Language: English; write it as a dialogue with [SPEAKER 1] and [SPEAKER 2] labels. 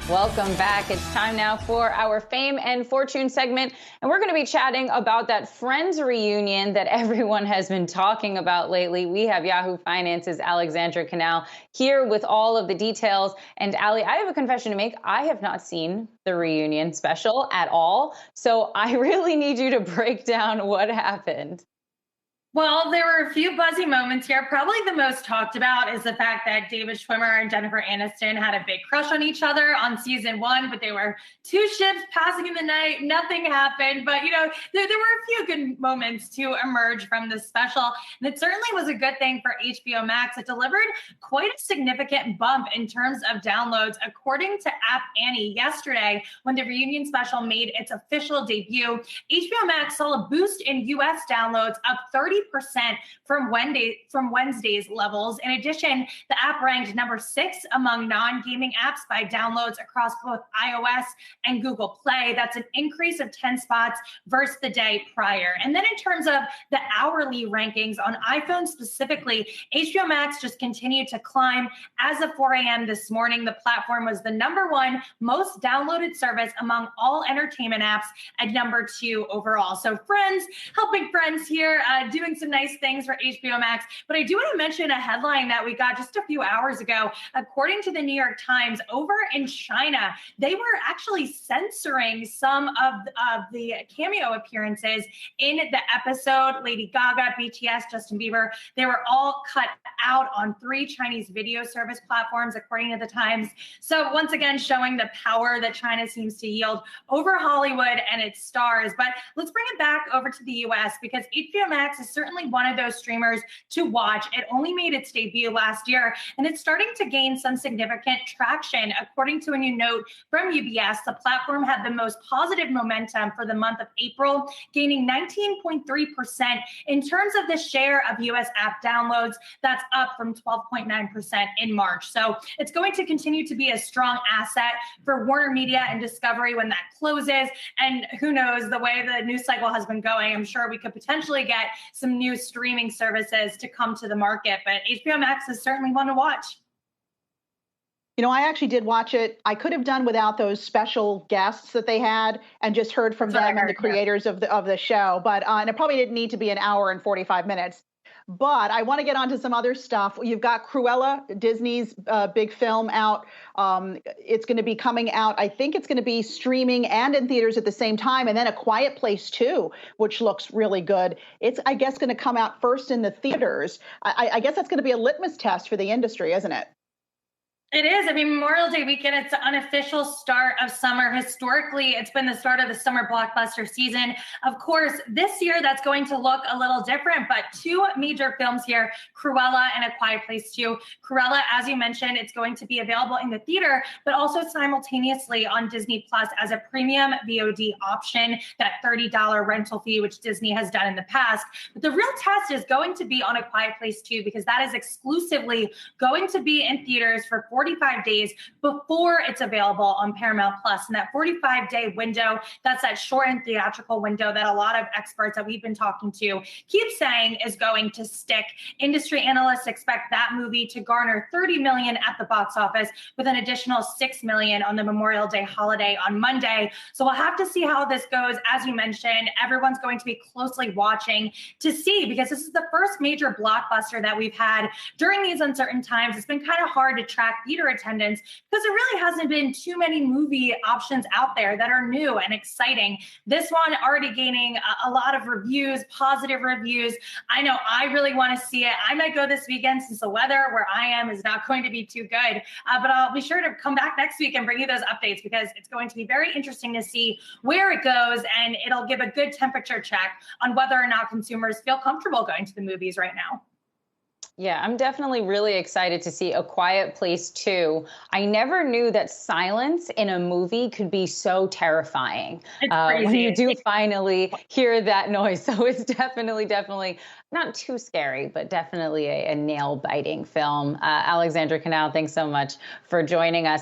[SPEAKER 1] Welcome back. It's time now for our Fame and Fortune segment. And we're going to be chatting about that Friends reunion that everyone has been talking about lately. We have Yahoo Finance's Alexandra Canal here with all of the details. And Ali, I have a confession to make. I have not seen the reunion special at all. So I really need you to break down what happened.
[SPEAKER 2] Well, there were a few buzzy moments here. Probably the most talked about is the fact that David Schwimmer and Jennifer Aniston had a big crush on each other on season one, but they were two ships passing in the night. Nothing happened. But, there were a few good moments to emerge from this special. And it certainly was a good thing for HBO Max. It delivered quite a significant bump in terms of downloads. According to App Annie, yesterday, when the reunion special made its official debut, HBO Max saw a boost in US downloads up 30% from Wednesday's levels. In addition, the app ranked number 6 among non-gaming apps by downloads across both iOS and Google Play. That's an increase of 10 spots versus the day prior. And then in terms of the hourly rankings on iPhone specifically, HBO Max just continued to climb. As of 4 a.m. this morning, the platform was the number 1 most downloaded service among all entertainment apps at number 2 overall. So Friends, helping friends here, doing some nice things for HBO Max. But I do want to mention a headline that we got just a few hours ago. According to the New York Times, over in China, they were actually censoring some of the cameo appearances in the episode. Lady Gaga, BTS, Justin Bieber, they were all cut out on 3 Chinese video service platforms, according to the Times. So once again, showing the power that China seems to yield over Hollywood and its stars. But let's bring it back over to the US, because HBO Max is certainly one of those streamers to watch. It only made its debut last year, and it's starting to gain some significant traction. According to a new note from UBS, the platform had the most positive momentum for the month of April, gaining 19.3% in terms of the share of US app downloads. That's up from 12.9% in March. So it's going to continue to be a strong asset for Warner Media and Discovery when that closes. And who knows, the way the news cycle has been going, I'm sure we could potentially get some new streaming services to come to the market. But HBO Max is certainly one to watch.
[SPEAKER 3] I actually did watch it. I could have done without those special guests that they had and just heard from them and the creators of the show. But and it probably didn't need to be an hour and 45 minutes. But I want to get on to some other stuff. You've got Cruella, Disney's big film out. It's going to be coming out. I think it's going to be streaming and in theaters at the same time. And then A Quiet Place 2, which looks really good. It's, I guess, going to come out first in the theaters. I guess that's going to be a litmus test for the industry, isn't it?
[SPEAKER 2] It is. I mean, Memorial Day weekend, it's the unofficial start of summer. Historically, it's been the start of the summer blockbuster season. Of course, this year, that's going to look a little different, but 2 major films here, Cruella and A Quiet Place 2. Cruella, as you mentioned, it's going to be available in the theater, but also simultaneously on Disney Plus as a premium VOD option, that $30 rental fee, which Disney has done in the past. But the real test is going to be on A Quiet Place 2, because that is exclusively going to be in theaters for 45 days before it's available on Paramount Plus. And that 45-day window, that's that shortened theatrical window that a lot of experts that we've been talking to keep saying is going to stick. Industry analysts expect that movie to garner $30 million at the box office, with an additional $6 million on the Memorial Day holiday on Monday. So we'll have to see how this goes. As you mentioned, everyone's going to be closely watching to see, because this is the first major blockbuster that we've had during these uncertain times. It's been kind of hard to track theater attendance because there really hasn't been too many movie options out there that are new and exciting. This one already gaining a lot of reviews, positive reviews. I know I really want to see it. I might go this weekend since the weather where I am is not going to be too good, but I'll be sure to come back next week and bring you those updates, because it's going to be very interesting to see where it goes, and it'll give a good temperature check on whether or not consumers feel comfortable going to the movies right now.
[SPEAKER 1] Yeah, I'm definitely really excited to see A Quiet Place 2. I never knew that silence in a movie could be so terrifying when you do finally hear that noise. So it's definitely not too scary, but definitely a nail-biting film. Alexandra Canal, thanks so much for joining us.